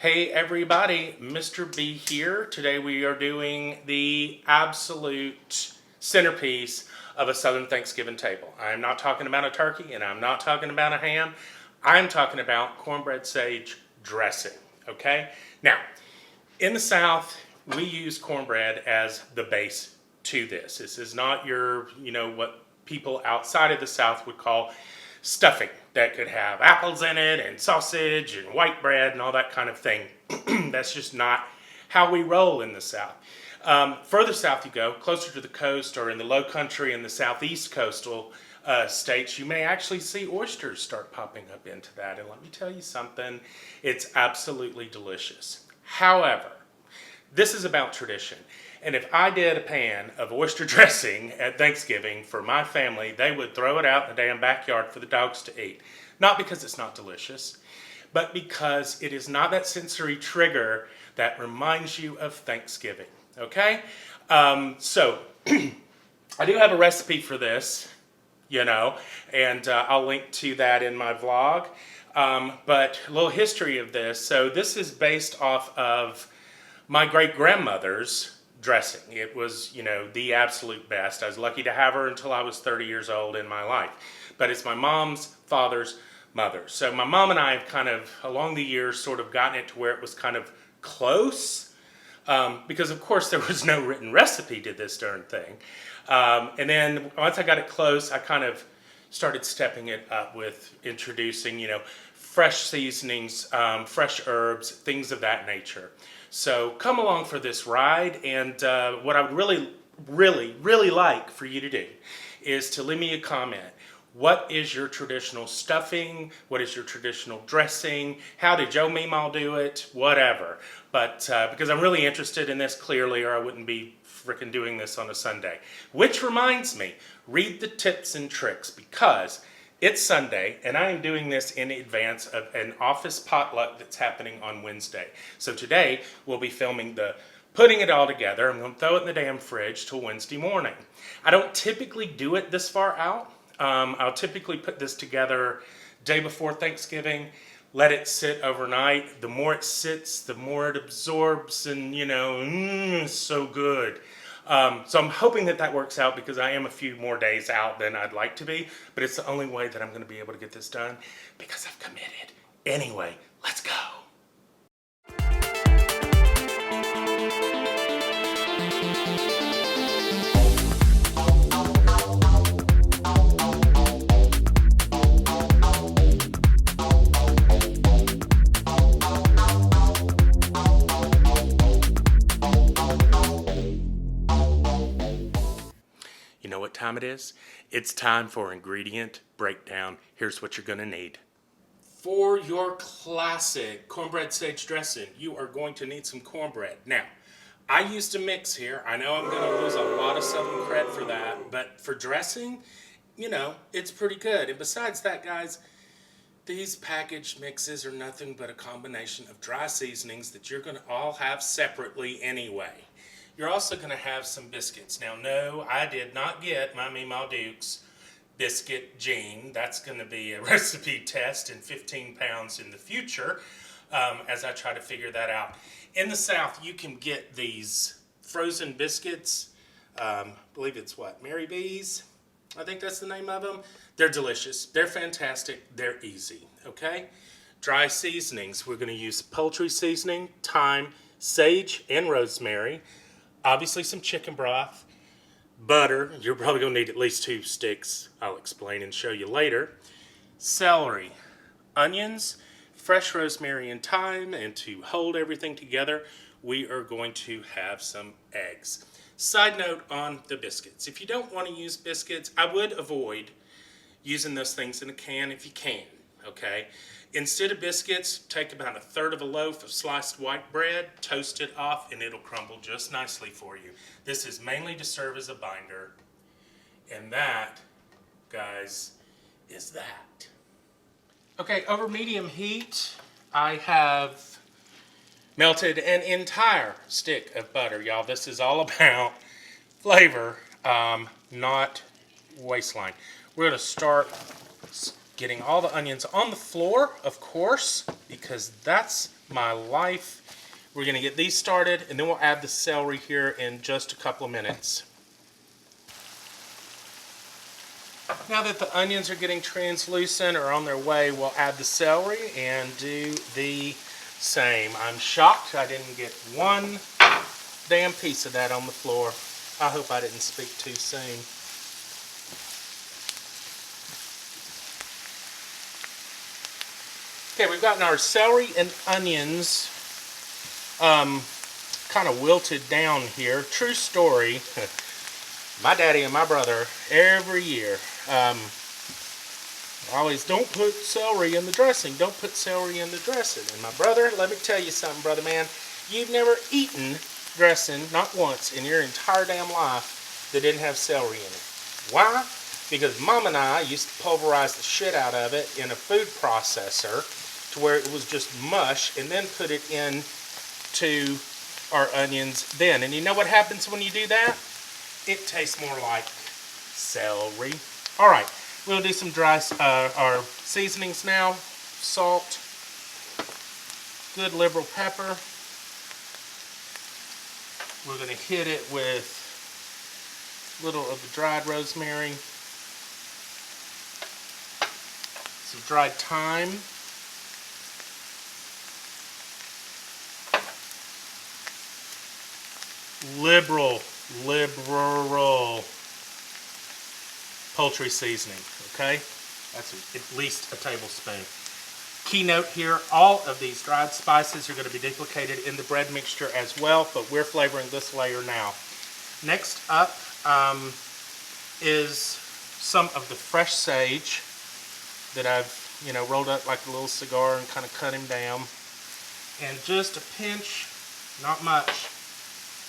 Hey everybody, Mr. B here. Today we are doing the absolute centerpiece of a Southern Thanksgiving table. I'm not talking about a turkey and I'm not talking about a ham. I'm talking about cornbread sage dressing, okay? Now, in the South, we use cornbread as the base to this. This is not your, what people outside of the South would call stuffing that could have apples in it and sausage and white bread and all that kind of thing. That's just not how we roll in the South. Further south you go, closer to the coast or in the low country in the southeast coastal states, you may actually see oysters start popping up into that. And let me tell you something, it's absolutely delicious. However, this is about tradition. And if I did a pan of oyster dressing at Thanksgiving for my family, they would throw it out in the damn backyard for the dogs to eat. Not because it's not delicious, but because it is not that sensory trigger that reminds you of Thanksgiving. Okay? So, I do have a recipe for this, and I'll link to that in my vlog. But a little history of this. So this is based off of my great-grandmother's dressing. It was, the absolute best. I was lucky to have her until I was 30 years old in my life. But it's my mom's father's mother. So my mom and I have kind of, along the years, sort of gotten it to where it was kind of close. Because, of course, there was no written recipe to this darn thing. And then once I got it close, I kind of started stepping it up with introducing, fresh seasonings, fresh herbs, things of that nature. So come along for this ride, and what I would really like for you to do is to leave me a comment. What is your traditional stuffing? What is your traditional dressing? How did Joe Meemaw do it? Whatever. But because I'm really interested in this clearly, or I wouldn't be frickin' doing this on a Sunday. Which reminds me, read the tips and tricks, because it's Sunday, and I am doing this in advance of an office potluck that's happening on Wednesday. So today, we'll be filming putting it all together. I'm going to throw it in the damn fridge till Wednesday morning. I don't typically do it this far out. I'll typically put this together day before Thanksgiving, let it sit overnight. The more it sits, the more it absorbs, and it's so good. So I'm hoping that works out, because I am a few more days out than I'd like to be, but it's the only way that I'm going to be able to get this done, because I've committed. Anyway, let's go. You know what time it is? It's time for ingredient breakdown. Here's what you're going to need. For your classic cornbread sage dressing, you are going to need some cornbread. Now, I used a mix here. I know I'm going to lose a lot of Southern cred for that, but for dressing, it's pretty good. And besides that, guys, these packaged mixes are nothing but a combination of dry seasonings that you're going to all have separately anyway. You're also going to have some biscuits. Now, no, I did not get my Memaw'S biscuit gene. That's going to be a recipe test in 15 pounds in the future as I try to figure that out. In the South, you can get these frozen biscuits. I believe it's Mary B's? I think that's the name of them. They're delicious. They're fantastic. They're easy, okay? Dry seasonings. We're going to use poultry seasoning, thyme, sage, and rosemary. Obviously some chicken broth, butter. You're probably going to need at least 2 sticks. I'll explain and show you later. Celery, onions, fresh rosemary and thyme, and to hold everything together, we are going to have some eggs. Side note on the biscuits. If you don't want to use biscuits, I would avoid using those things in a can if you can, okay? Instead of biscuits, take about 1/3 of a loaf of sliced white bread, toast it off, and it'll crumble just nicely for you. This is mainly to serve as a binder. And that, guys, is that. Okay, over medium heat, I have melted an entire stick of butter. Y'all, this is all about flavor, not waistline. We're going to start getting all the onions on the floor, of course, because that's my life. We're going to get these started, and then we'll add the celery here in just a couple of minutes. Now that the onions are getting translucent or on their way, we'll add the celery and do the same. I'm shocked I didn't get one damn piece of that on the floor. I hope I didn't speak too soon. Okay, we've gotten our celery and onions kind of wilted down here. True story. My daddy and my brother, every year, always, don't put celery in the dressing. Don't put celery in the dressing. And my brother, let me tell you something, brother man. You've never eaten dressing, not once, in your entire damn life that didn't have celery in it. Why? Because Mom and I used to pulverize the shit out of it in a food processor to where it was just mush, and then put it in to our onions then. And you know what happens when you do that? It tastes more like celery. All right, we'll do some dry our seasonings now. Salt, good liberal pepper. We're going to hit it with a little of the dried rosemary, some dried thyme, liberal poultry seasoning, okay? That's at least a tablespoon. Key note here, all of these dried spices are going to be duplicated in the bread mixture as well, but we're flavoring this layer now. Next up is some of the fresh sage that I've, rolled up like a little cigar and kind of cut him down. And just a pinch, not much,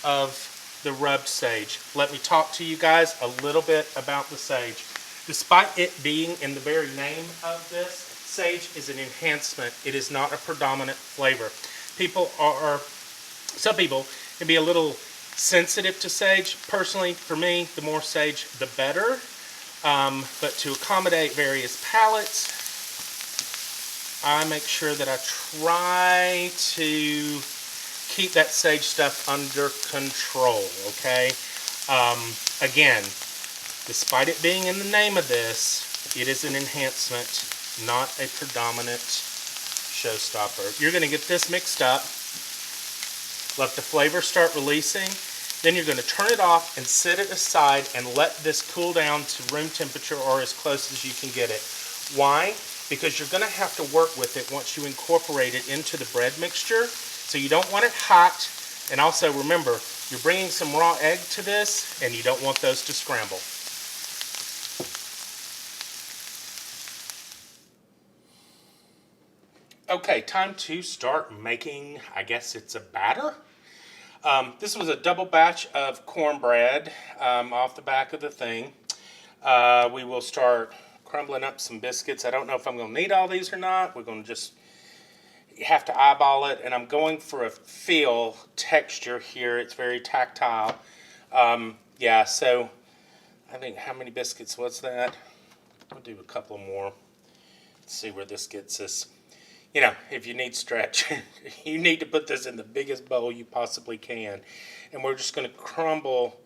of the rubbed sage. Let me talk to you guys a little bit about the sage. Despite it being in the very name of this, sage is an enhancement. It is not a predominant flavor. Some people can be a little sensitive to sage. Personally, for me, the more sage, the better. But to accommodate various palates, I make sure that I try to keep that sage stuff under control, okay? Again, despite it being in the name of this, it is an enhancement, not a predominant showstopper. You're going to get this mixed up, let the flavor start releasing, then you're going to turn it off and set it aside and let this cool down to room temperature or as close as you can get it. Why? Because you're going to have to work with it once you incorporate it into the bread mixture. So you don't want it hot, and also remember, you're bringing some raw egg to this, and you don't want those to scramble. Okay, time to start making, I guess it's a batter. This was a double batch of cornbread off the back of the thing. We will start crumbling up some biscuits. I don't know if I'm going to need all these or not. We're going to just have to eyeball it, and I'm going for a feel texture here. It's very tactile. Yeah, so I think, how many biscuits was that? I'll do a couple more. Let's see where this gets us. If you need stretch, you need to put this in the biggest bowl you possibly can. And we're just going to crumble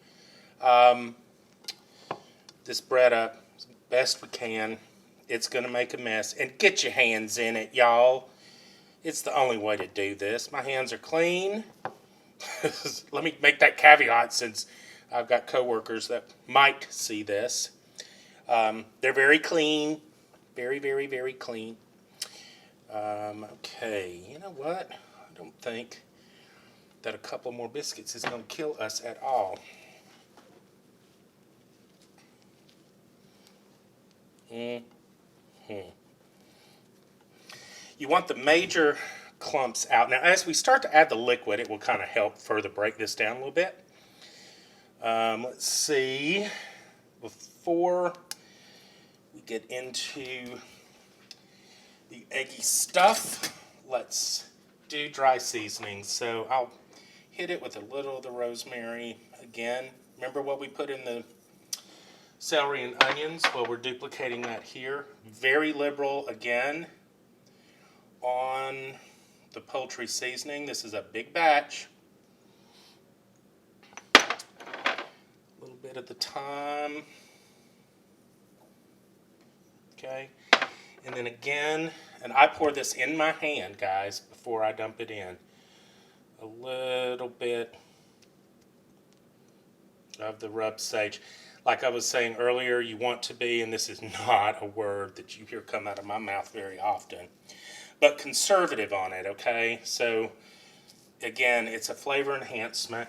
this bread up as best we can. It's going to make a mess. And get your hands in it, y'all. It's the only way to do this. My hands are clean. Let me make that caveat since I've got coworkers that might see this. They're very clean. Very, very, very clean. Okay, you know what? I don't think that a couple more biscuits is going to kill us at all. You want the major clumps out. Now, as we start to add the liquid, it will kind of help further break this down a little bit. Let's see. Before we get into the eggy stuff, let's do dry seasonings. So I'll hit it with a little of the rosemary again. Remember what we put in the celery and onions? Well, we're duplicating that here. Very liberal again on the poultry seasoning. This is a big batch. A little bit of the thyme. Okay. And then again, and I pour this in my hand, guys, before I dump it in. A little bit of the rub sage. Like I was saying earlier, you want to be, and this is not a word that you hear come out of my mouth very often, but conservative on it, okay? So, again, it's a flavor enhancement.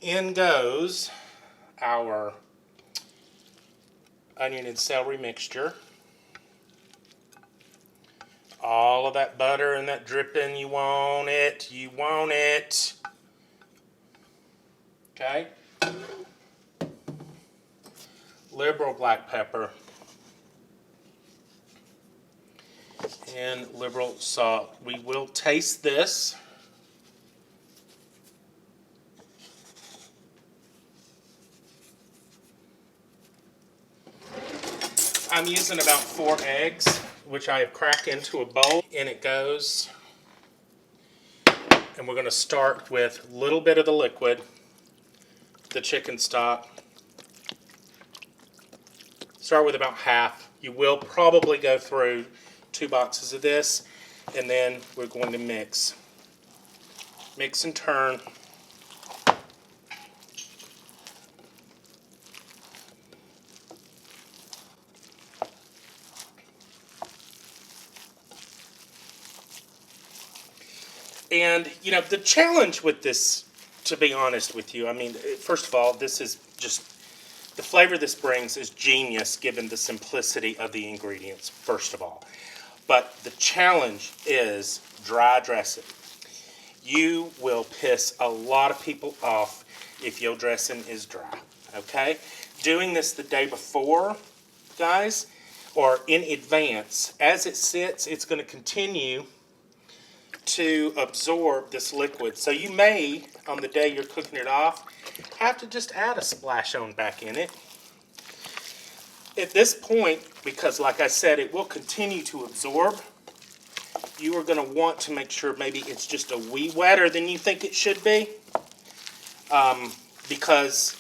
In goes our onion and celery mixture. All of that butter and that dripping, you want it, you want it. Okay? Liberal black pepper. And liberal salt. We will taste this. I'm using about 4 eggs, which I have cracked into a bowl. In it goes. And we're going to start with a little bit of the liquid, the chicken stock. Start with about half. You will probably go through 2 boxes of this, and then we're going to mix. Mix and turn. And, you know, the challenge with this, to be honest with you, I mean, first of all, this is just, the flavor this brings is genius given the simplicity of the ingredients, first of all. But the challenge is dry dressing. You will piss a lot of people off if your dressing is dry, okay? Doing this the day before, guys, or in advance, as it sits, it's going to continue to absorb this liquid. So you may, on the day you're cooking it off, have to just add a splash on back in it. At this point, because like I said, it will continue to absorb, you are going to want to make sure maybe it's just a wee wetter than you think it should be. Because,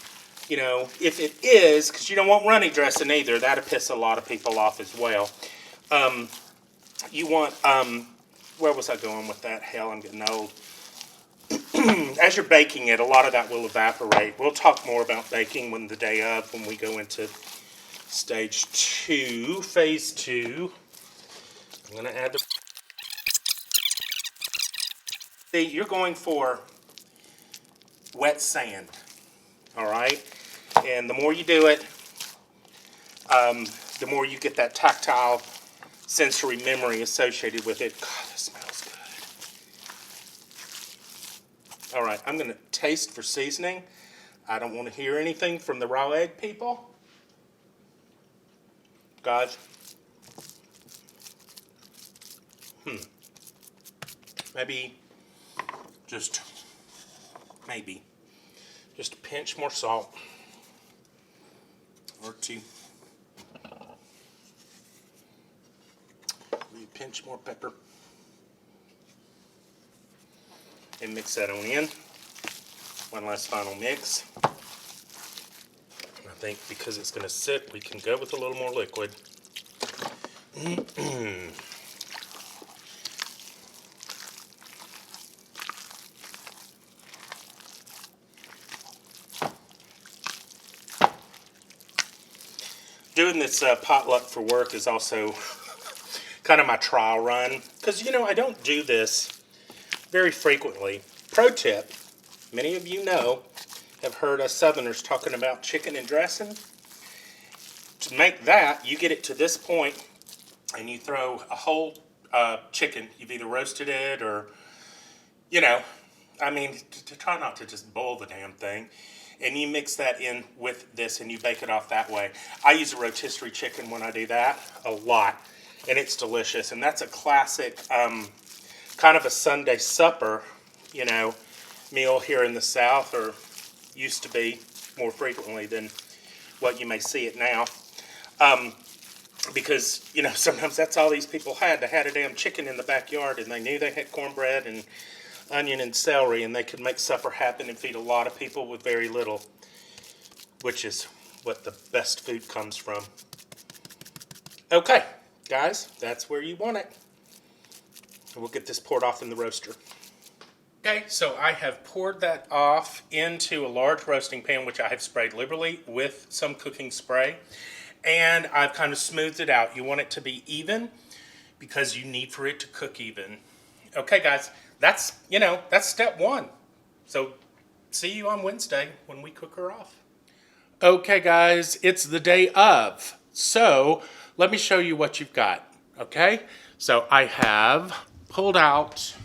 you know, if it is, because you don't want runny dressing either, that'll piss a lot of people off as well. You want, where was I going with that? Hell, I'm getting old. As you're baking it, a lot of that will evaporate. We'll talk more about baking when the day of, when we go into stage 2, phase 2. I'm going to add the... See, you're going for wet sand, all right? And the more you do it, the more you get that tactile sensory memory associated with it. God, this smells good. All right, I'm going to taste for seasoning. I don't want to hear anything from the raw egg people. Guys. Maybe just a pinch more salt. Or 2. Maybe a pinch more pepper. And mix that on in. One last final mix. I think because it's going to sit, we can go with a little more liquid. Doing this potluck for work is also kind of my trial run. Because, you know, I don't do this very frequently. Pro tip, many of you know, have heard us Southerners talking about chicken and dressing. To make that, you get it to this point, and you throw a whole chicken. You've either roasted it or, you know, I mean, to try not to just boil the damn thing. And you mix that in with this, and you bake it off that way. I use a rotisserie chicken when I do that, a lot. And it's delicious. And that's a classic kind of a Sunday supper, you know, meal here in the South, or used to be more frequently than what you may see it now. because, you know, sometimes that's all these people had. They had a damn chicken in the backyard, and they knew they had cornbread and onion and celery, and they could make supper happen and feed a lot of people with very little, which is what the best food comes from. Okay, guys, that's where you want it. We'll get this poured off in the roaster. Okay, so I have poured that off into a large roasting pan, which I have sprayed liberally with some cooking spray. And I've kind of smoothed it out. You want it to be even because you need for it to cook even. Okay, guys, that's step one. So see you on Wednesday when we cook her off. Okay, guys, it's the day of. So let me show you what you've got. Okay, so I have pulled out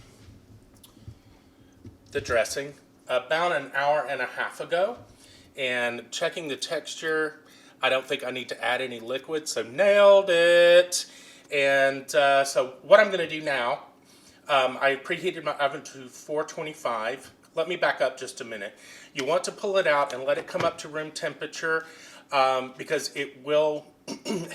the dressing about an hour and a half ago, and checking the texture, I don't think I need to add any liquid, so nailed it. And so what I'm going to do now, I preheated my oven to 425. Let me back up just a minute. You want to pull it out and let it come up to room temperature because it will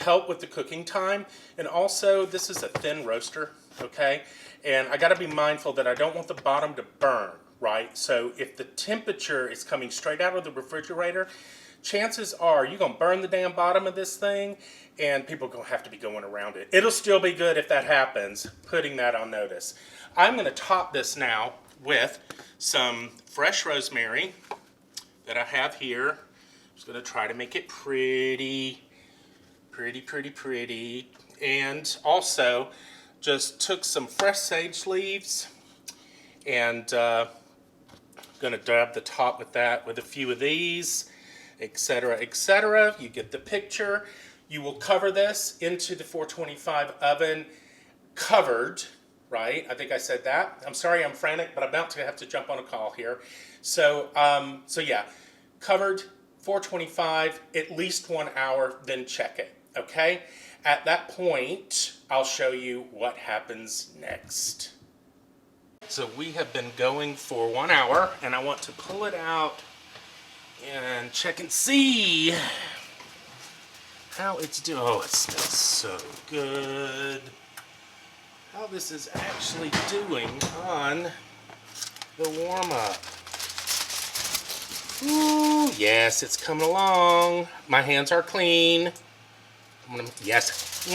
help with the cooking time. And also, this is a thin roaster, okay? And I got to be mindful that I don't want the bottom to burn, right? So if the temperature is coming straight out of the refrigerator, chances are you're going to burn the damn bottom of this thing, and people are going to have to be going around it. It'll still be good if that happens, putting that on notice. I'm going to top this now with some fresh rosemary that I have here. I'm just going to try to make it pretty. And also just took some fresh sage leaves and going to dab the top with that with a few of these, etc., etc. You get the picture. You will cover this into the 425 oven covered, right? I think I said that. I'm sorry I'm frantic, but I'm about to have to jump on a call here. So yeah, covered 425, at least 1 hour, then check it, okay? At that point, I'll show you what happens next. So we have been going for 1 hour, and I want to pull it out and check and see how it's doing. Oh, it smells so good. How this is actually doing on the warm-up. Ooh, yes, it's coming along. My hands are clean. Yes.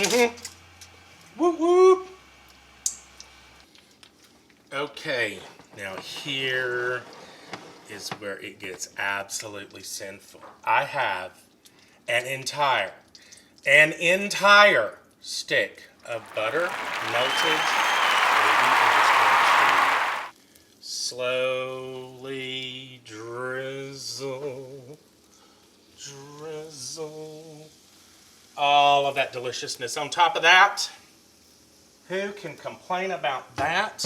Whoop, whoop. Okay, now here is where it gets absolutely sinful. I have an entire stick of butter melted. I'm just going to slowly drizzle all of that deliciousness on top of that. Who can complain about that?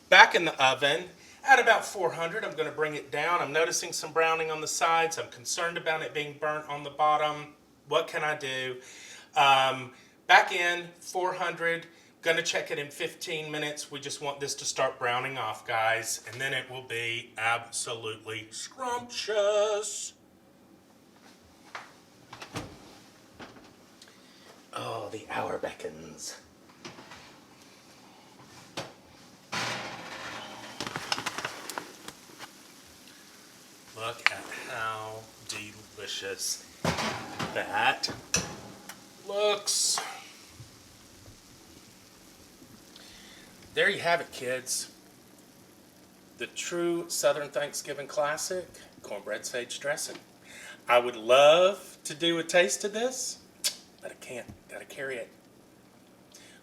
Back in the oven at about 400. I'm going to bring it down. I'm noticing some browning on the sides. I'm concerned about it being burnt on the bottom. What can I do? Back in 400. Going to check it in 15 minutes. We just want this to start browning off, guys, and then it will be absolutely scrumptious. Oh, the hour beckons. Look at how delicious that looks. There you have it, kids. The true Southern Thanksgiving classic, cornbread sage dressing. I would love to do a taste of this, but I can't. Gotta carry it.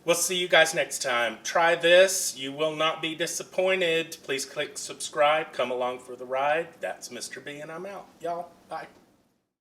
We'll see you guys next time. Try this. You will not be disappointed. Please click subscribe. Come along for the ride. That's Mr. B, and I'm out. Y'all, bye.